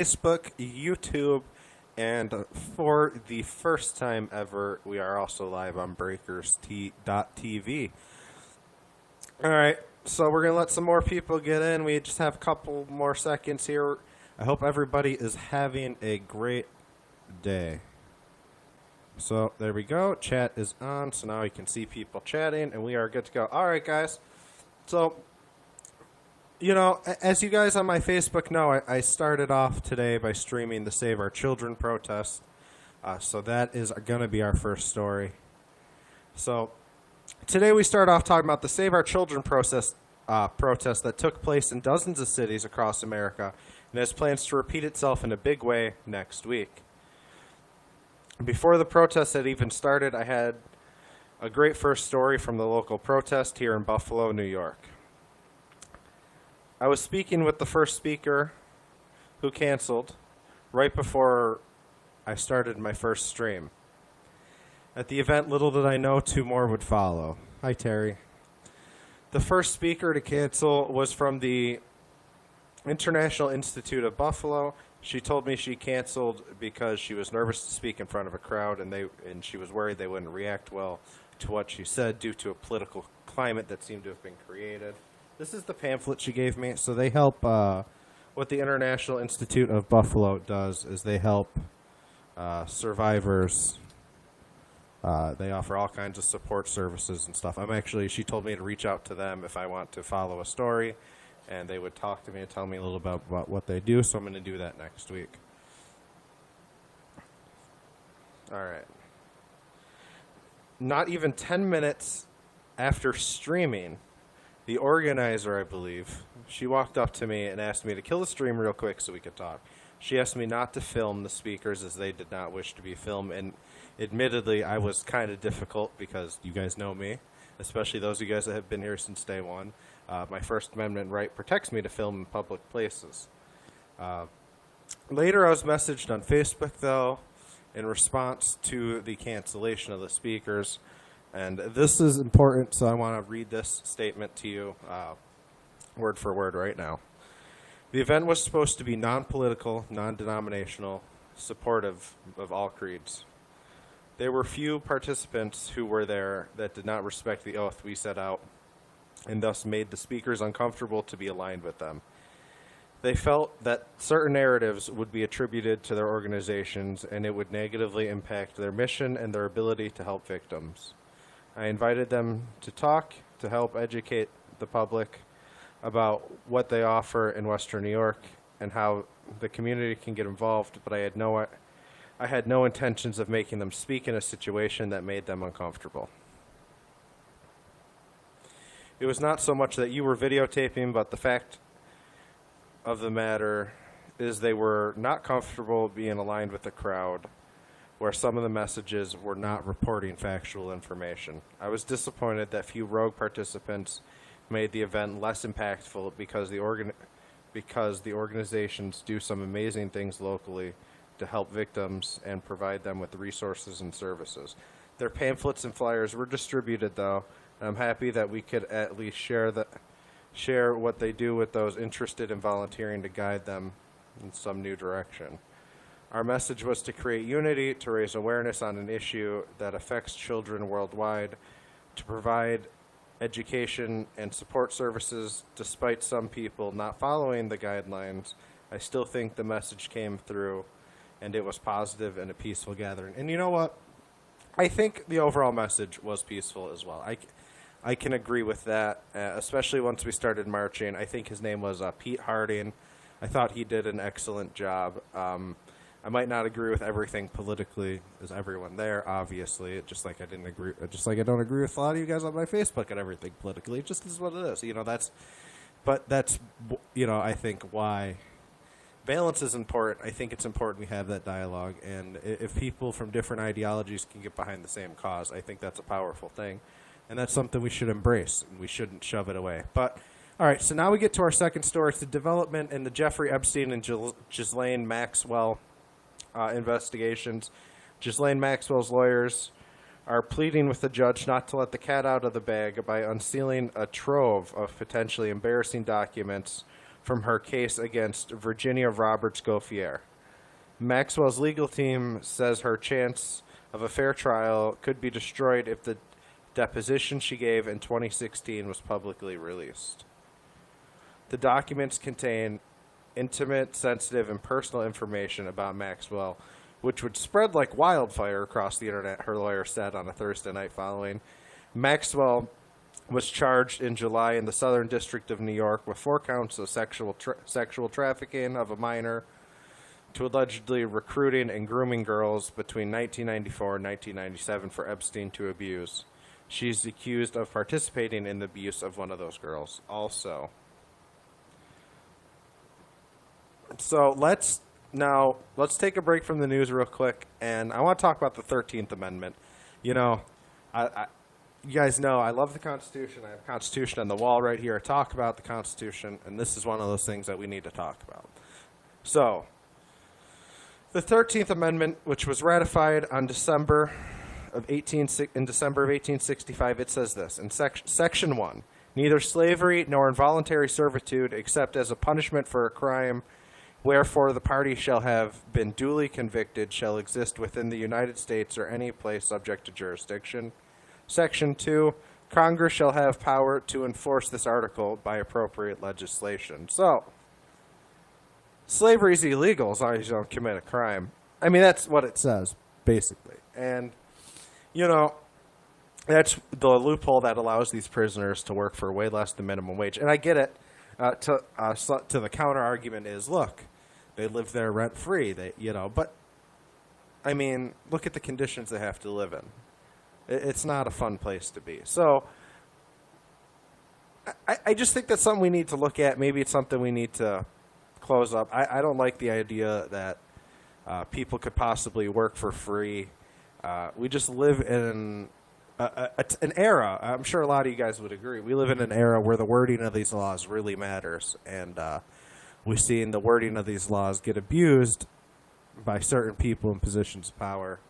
Facebook, YouTube, and for the first time ever, we are also live on Breakers.tv. All right, so we're going to let some more people get in. We just have a couple more seconds here. I hope everybody is having a great day. So there we go. Chat is on, so now you can see people chatting, and we are good to go. All right, guys. So, as you guys on my Facebook know, I started off today by streaming the Save Our Children protest. So that is going to be our first story. So today we start off talking about the Save Our Children protest that took place in dozens of cities across America and has plans to repeat itself in a big way next week. Before the protest had even started, I had a great first story from the local protest here in Buffalo, New York. I was speaking with the first speaker who canceled right before I started my first stream. At the event, little did I know, two more would follow. Hi, Terry. The first speaker to cancel was from the International Institute of Buffalo. She told me she canceled because she was nervous to speak in front of a crowd, and she was worried they wouldn't react well to what she said due to a political climate that seemed to have been created. This is the pamphlet she gave me. So they help, what the International Institute of Buffalo does is they help survivors. They offer all kinds of support services and stuff. She told me to reach out to them if I want to follow a story, and they would talk to me and tell me a little about what they do, so I'm going to do that next week. All right. Not even 10 minutes after streaming, the organizer, I believe, she walked up to me and asked me to kill the stream real quick so we could talk. She asked me not to film the speakers as they did not wish to be filmed, and admittedly, I was kind of difficult because you guys know me, especially those of you guys that have been here since day one. My First Amendment right protects me to film in public places. Later, I was messaged on Facebook, though, in response to the cancellation of the speakers. And this is important, so I want to read this statement to you word for word right now. The event was supposed to be non-political, non-denominational, supportive of all creeds. There were few participants who were there that did not respect the oath we set out and thus made the speakers uncomfortable to be aligned with them. They felt that certain narratives would be attributed to their organizations and it would negatively impact their mission and their ability to help victims. I invited them to talk, to help educate the public about what they offer in Western New York and how the community can get involved, but I had no intentions of making them speak in a situation that made them uncomfortable. It was not so much that you were videotaping, but the fact of the matter is they were not comfortable being aligned with the crowd, where some of the messages were not reporting factual information. I was disappointed that few rogue participants made the event less impactful because the organizations do some amazing things locally to help victims and provide them with resources and services. Their pamphlets and flyers were distributed, though, and I'm happy that we could at least share what they do with those interested in volunteering to guide them in some new direction. Our message was to create unity, to raise awareness on an issue that affects children worldwide, to provide education and support services. Despite some people not following the guidelines, I still think the message came through and it was positive and a peaceful gathering. And you know what? I think the overall message was peaceful as well. I can agree with that, especially once we started marching. I think his name was Pete Harding. I thought he did an excellent job. I might not agree with everything politically, as everyone there, obviously. Just like I don't agree with a lot of you guys on my Facebook and everything politically. It just is what it is. I think why balance is important. I think it's important we have that dialogue, and if people from different ideologies can get behind the same cause, I think that's a powerful thing, and that's something we should embrace, and we shouldn't shove it away. But all right, so now we get to our second story. It's the development in the Jeffrey Epstein and Ghislaine Maxwell investigations. Ghislaine Maxwell's lawyers are pleading with the judge not to let the cat out of the bag by unsealing a trove of potentially embarrassing documents from her case against Virginia Roberts Gauthier. Maxwell's legal team says her chance of a fair trial could be destroyed if the deposition she gave in 2016 was publicly released. The documents contain intimate, sensitive, and personal information about Maxwell, which would spread like wildfire across the internet, her lawyer said on a Thursday night following. Maxwell was charged in July in the Southern District of New York with 4 counts of sexual trafficking of a minor to allegedly recruiting and grooming girls between 1994 and 1997 for Epstein to abuse. She's accused of participating in the abuse of one of those girls also. So let's take a break from the news real quick, and I want to talk about the 13th Amendment. You know, you guys know I love the Constitution. I have the Constitution on the wall right here. I talk about the Constitution, and this is one of those things that we need to talk about. So, the 13th Amendment, which was ratified on December of 1865, it says this, in Section 1, neither slavery nor involuntary servitude, except as a punishment for a crime wherefore the party shall have been duly convicted, shall exist within the United States or any place subject to jurisdiction. Section 2, Congress shall have power to enforce this article by appropriate legislation. So, slavery is illegal as long as you don't commit a crime. I mean, that's what it says, basically. And, you know, that's the loophole that allows these prisoners to work for way less than minimum wage. And I get it. To the counter argument is, look, they live there rent free. But I mean, look at the conditions they have to live in. It's not a fun place to be. So I just think that's something we need to look at. Maybe it's something we need to close up. I don't like the idea that people could possibly work for free. We just live in an era. I'm sure a lot of you guys would agree. We live in an era where the wording of these laws really matters, and we've seen the wording of these laws get abused by certain people in positions of power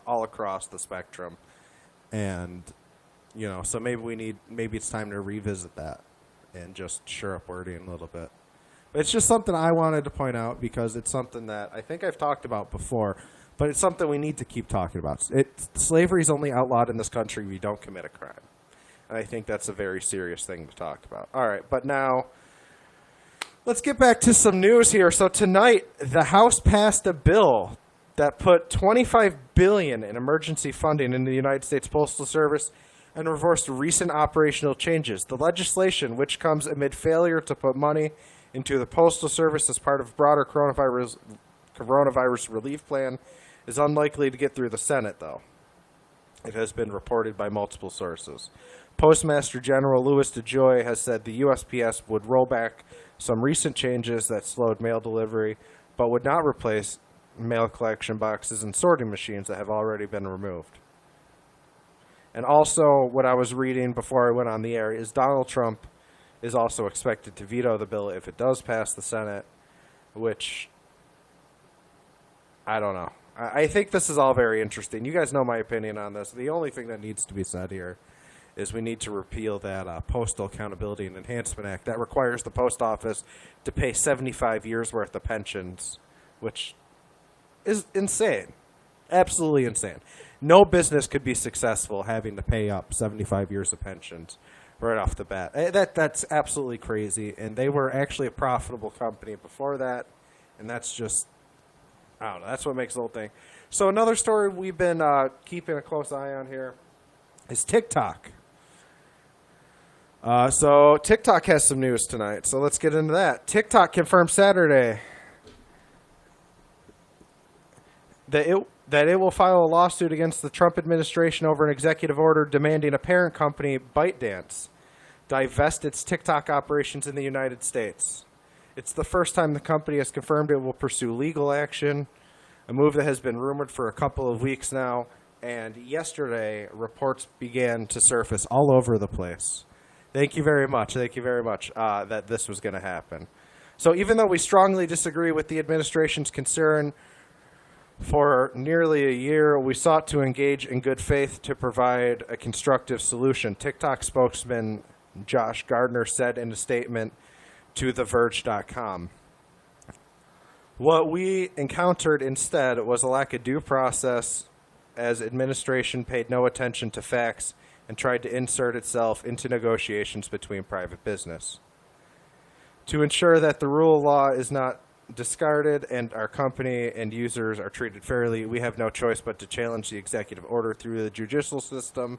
all across the spectrum. And so maybe it's time to revisit that and just shore up wording a little bit. But it's just something I wanted to point out because it's something that I think I've talked about before. But it's something we need to keep talking about. Slavery is only outlawed in this country if you don't commit a crime. And I think that's a very serious thing to talk about. All right, but now let's get back to some news here. So tonight, the House passed a bill that put $25 billion in emergency funding into the United States Postal Service and reversed recent operational changes. The legislation, which comes amid failure to put money into the Postal Service as part of broader coronavirus relief plan, is unlikely to get through the Senate, though. It has been reported by multiple sources. Postmaster General Louis DeJoy has said the USPS would roll back some recent changes that slowed mail delivery, but would not replace mail collection boxes and sorting machines that have already been removed. And also, what I was reading before I went on the air is Donald Trump is also expected to veto the bill if it does pass the Senate, which I don't know. I think this is all very interesting. You guys know my opinion on this. The only thing that needs to be said here is we need to repeal that Postal Accountability and Enhancement Act that requires the post office to pay 75 years' worth of pensions, which is insane. Absolutely insane. No business could be successful having to pay up 75 years of pensions right off the bat. That's absolutely crazy. And they were actually a profitable company before that, and that's just, I don't know. That's what makes the whole thing. So another story we've been keeping a close eye on here is TikTok. So TikTok has some news tonight. So let's get into that. TikTok confirmed Saturday that it will file a lawsuit against the Trump administration over an executive order demanding a parent company, ByteDance, divest its TikTok operations in the United States. It's the first time the company has confirmed it will pursue legal action, a move that has been rumored for a couple of weeks now. And yesterday, reports began to surface all over the place. Thank you very much that this was going to happen. So even though we strongly disagree with the administration's concern, for nearly a year, we sought to engage in good faith to provide a constructive solution. TikTok spokesman Josh Gardner said in a statement to TheVerge.com. What we encountered instead was a lack of due process, as administration paid no attention to facts and tried to insert itself into negotiations between private business. To ensure that the rule of law is not discarded and our company and users are treated fairly, we have no choice but to challenge the executive order through the judicial system,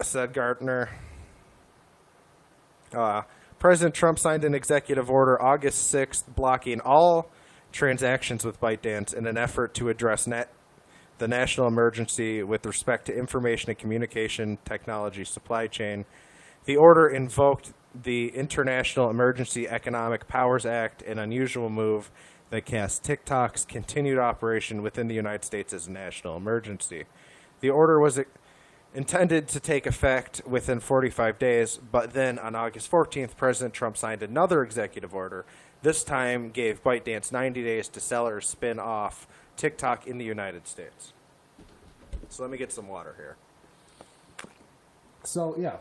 said Gardner. President Trump signed an executive order August 6th blocking all transactions with ByteDance in an effort to address the national emergency with respect to information and communication technology supply chain. The order invoked the International Emergency Economic Powers Act, an unusual move that casts TikTok's continued operation within the United States as a national emergency. The order was intended to take effect within 45 days, but then on August 14th, President Trump signed another executive order. This time gave ByteDance 90 days to sell or spin off TikTok in the United States. So let me get some water here. So, yeah.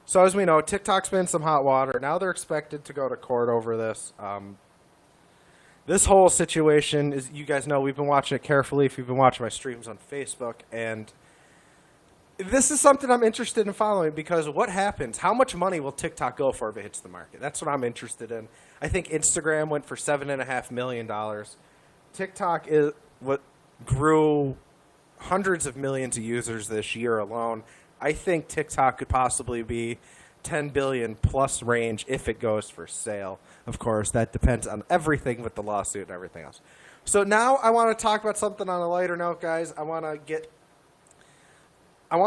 So as we know, TikTok's been in some hot water. Now they're expected to go to court over this. This whole situation is, you guys know, we've been watching it carefully if you've been watching my streams on Facebook, and this is something I'm interested in following, because what happens? How much money will TikTok go for if it hits the market? That's what I'm interested in. I think Instagram went for $7.5 million. TikTok is what grew hundreds of millions of users this year alone. I think TikTok could possibly be 10 billion plus range if it goes for sale. Of course, that depends on everything with the lawsuit and everything else. So now I want to talk about something on a lighter note, guys. I want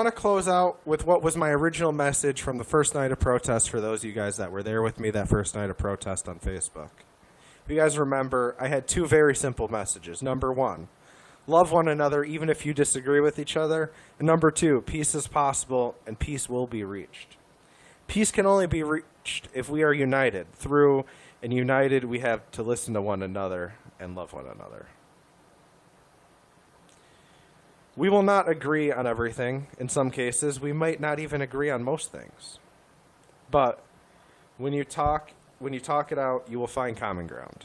to close out with what was my original message from the first night of protest for those of you guys that were there with me that first night of protest on Facebook. If you guys remember, I had two very simple messages. Number one, love one another even if you disagree with each other. And number two, peace is possible and peace will be reached. Peace can only be reached if we are united. Through and united, we have to listen to one another and love one another. We will not agree on everything. In some cases, we might not even agree on most things. But when you talk it out, you will find common ground.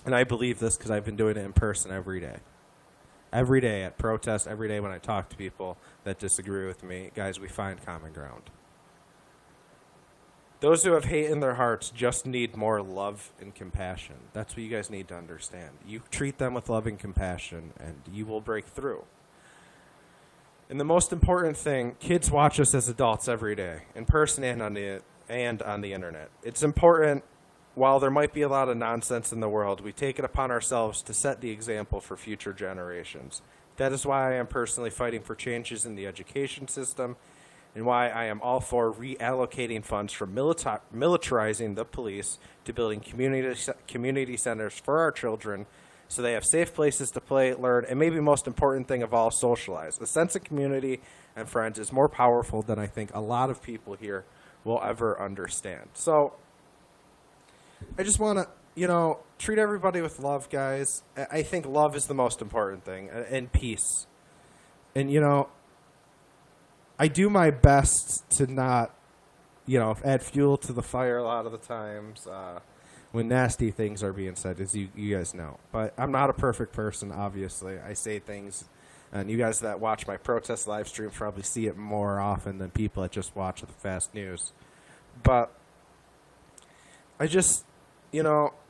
And I believe this because I've been doing it in person every day. Every day at protests, every day when I talk to people that disagree with me, guys, we find common ground. Those who have hate in their hearts just need more love and compassion. That's what you guys need to understand. You treat them with love and compassion, and you will break through. And the most important thing, kids watch us as adults every day, in person and on the internet. It's important, while there might be a lot of nonsense in the world, we take it upon ourselves to set the example for future generations. That is why I am personally fighting for changes in the education system, and why I am all for reallocating funds from militarizing the police to building community centers for our children so they have safe places to play, learn, and maybe most important thing of all, socialize. A sense of community and friends is more powerful than I think a lot of people here will ever understand. So I just want to, treat everybody with love, guys. I think love is the most important thing, and peace. And, I do my best to not, add fuel to the fire a lot of the times when nasty things are being said, as you guys know. But I'm not a perfect person, obviously. I say things, and you guys that watch my protest live streams probably see it more often than people that just watch the fast news. But I just,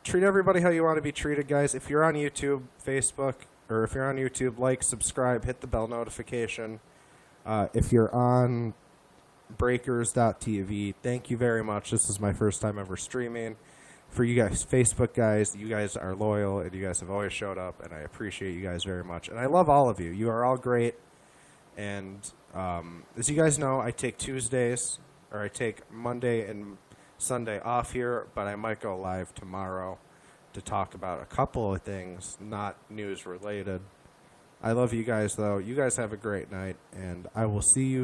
treat everybody how you want to be treated, guys. If you're on YouTube, Facebook, or if you're on YouTube, like, subscribe, hit the bell notification. If you're on breakers.tv, thank you very much. This is my first time ever streaming. For you guys, Facebook guys, you guys are loyal, and you guys have always showed up, and I appreciate you guys very much. And I love all of you. You are all great. And as you guys know, I take I take Monday and Sunday off here, but I might go live tomorrow to talk about a couple of things, not news related. I love you guys, though. You guys have a great night, and I will see you